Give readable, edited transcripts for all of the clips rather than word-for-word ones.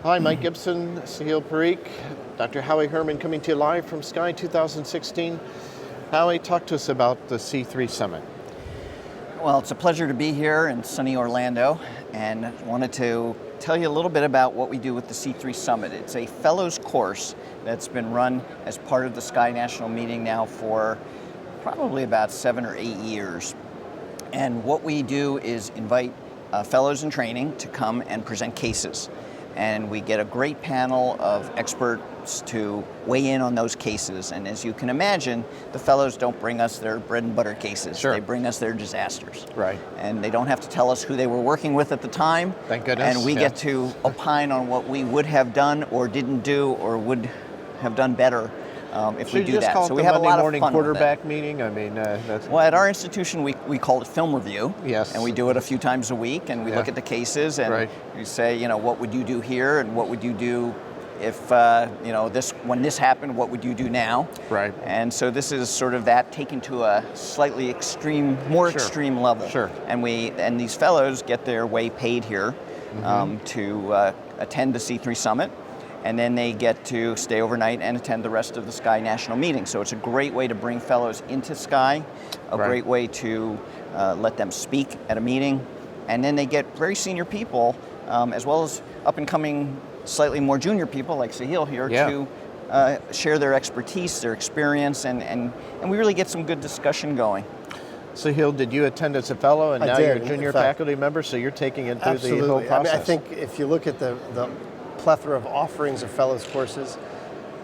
Hi, Mike Gibson, Sahil, Parikh, Dr. Herrmann coming to you live from SCAI 2016. Howie, talk to us about the C3 Summit. Well, it's a pleasure to be here in sunny Orlando, and wanted to tell you a little bit about what we do with the C3 Summit. It's a fellows course that's been run as part of the SCAI National Meeting now for probably about 7 or 8 years. And what we do is invite fellows in training to come and present cases. And we get a great panel of experts to weigh in on those cases. And as you can imagine, the fellows don't bring us their bread and butter cases. Sure. They bring us their disasters. Right. And they don't have to tell us who they were working with at the time. Thank goodness. And we get to opine on what we would have done or didn't do or would have done better if we do that. Call it so we the have Monday a lot morning of fun quarterback meeting. I mean, that's... Well, at our institution, we call it film review. Yes. And we do it a few times a week, and we look at the cases, and we say, you know, what would you do here, and what would you do if, you know, when this happened, what would you do now? Right. And so this is sort of that taken to a slightly extreme, more extreme level. Sure. And these fellows get their way paid here to attend the C3 Summit. And then they get to stay overnight and attend the rest of the SCAI National Meeting. So it's a great way to bring fellows into SCAI, a great way to let them speak at a meeting. And then they get very senior people, as well as up-and-coming, slightly more junior people like Sahil here to share their expertise, their experience, and we really get some good discussion going. Sahil, did you attend as a fellow, and now you're a junior in fact, faculty member, so you're taking it through absolutely. the whole process? I mean, I think if you look at the plethora of offerings of fellows courses,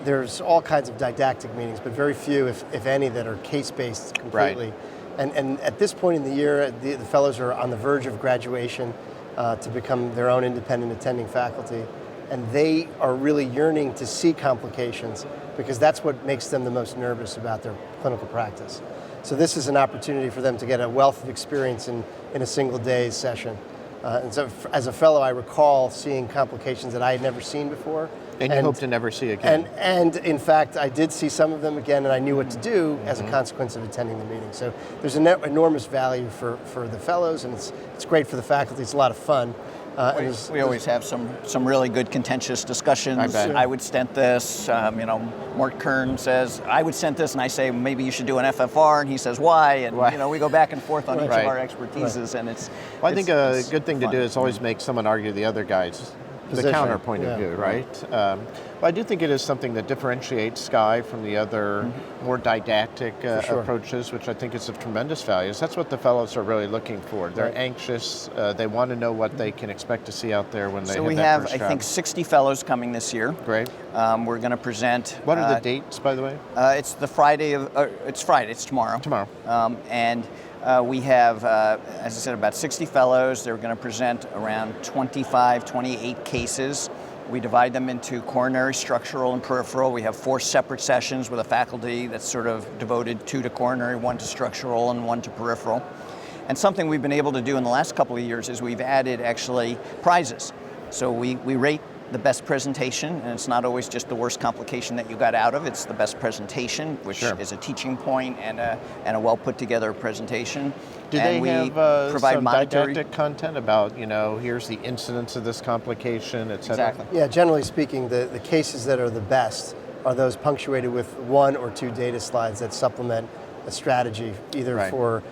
there's all kinds of didactic meetings, but very few, if any, that are case-based completely. Right. And at this point in the year, the fellows are on the verge of graduation to become their own independent attending faculty, and they are really yearning to see complications because that's what makes them the most nervous about their clinical practice. So this is an opportunity for them to get a wealth of experience in a single day's session. And so as a fellow, I recall seeing complications that I had never seen before. And you hope to never see again. And in fact, I did see some of them again, and I knew what to do as a consequence of attending the meeting. So there's an enormous value for the fellows, and it's great for the faculty. It's a lot of fun. We always have some really good contentious discussions. I bet. I would stent this. You know, Mort Kern says I would stent this, and I say maybe you should do an FFR, and he says why, and you know we go back and forth on each of our expertises, and it's. Well, I think a good thing to do is always make someone argue the other guy's the counterpoint of view, right? But I do think it is something that differentiates SCAI from the other more didactic approaches, which I think is of tremendous value. That's what the fellows are really looking for. They're anxious. They want to know what they can expect to see out there when they So hit we that have, first I job. think, 60 fellows coming this year. Great. We're going to present. What are the dates, by the way? It's the Friday of. It's Friday. It's tomorrow. Tomorrow. We have, as I said, about 60 fellows. They're going to present around 25, 28 cases. We divide them into coronary, structural, and peripheral. We have 4 separate sessions with a faculty that's sort of devoted 2 to coronary, 1 to structural, and 1 to peripheral. And something we've been able to do in the last couple of years is we've added actually prizes. So we rate the best presentation, and it's not always just the worst complication that you got out of, it's the best presentation, which is a teaching point and a well put together presentation. Do they have some didactic content about, you know, here's the incidence of this complication, et cetera? Exactly. Yeah, generally speaking, the cases that are the best are those punctuated with 1 or 2 data slides that supplement a strategy, either for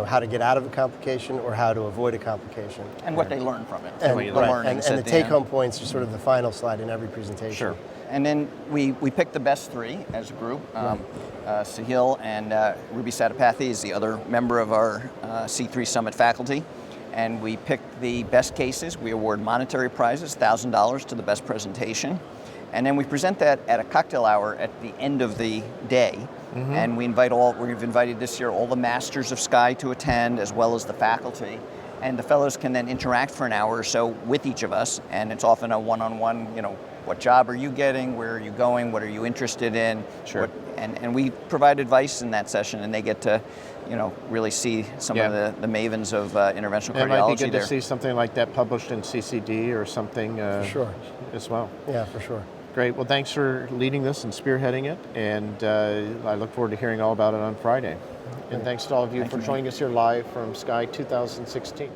how to get out of a complication or how to avoid a complication. And what they learn from it. And the take-home points are sort of the final slide in every presentation. Sure. And then we picked the best 3 as a group. Sahil and Ruby Satapathy is the other member of our C3 Summit faculty. And we picked the best cases. We award monetary prizes, $1,000 to the best presentation. And then we present that at a cocktail hour at the end of the day. And we've invited this year all the masters of SCAI to attend, as well as the faculty. And the fellows can then interact for an hour or so with each of us, and it's often a one-on-one, what job are you getting, where are you going, what are you interested in? Sure. And we provide advice in that session, and they get to, really see some of the mavens of interventional cardiology. It might be good to see something like that published in CCD or something as well. Yeah, for sure. Great. Well, thanks for leading this and spearheading it, and I look forward to hearing all about it on Friday. And thanks to all of you for joining us here live from SCAI 2016.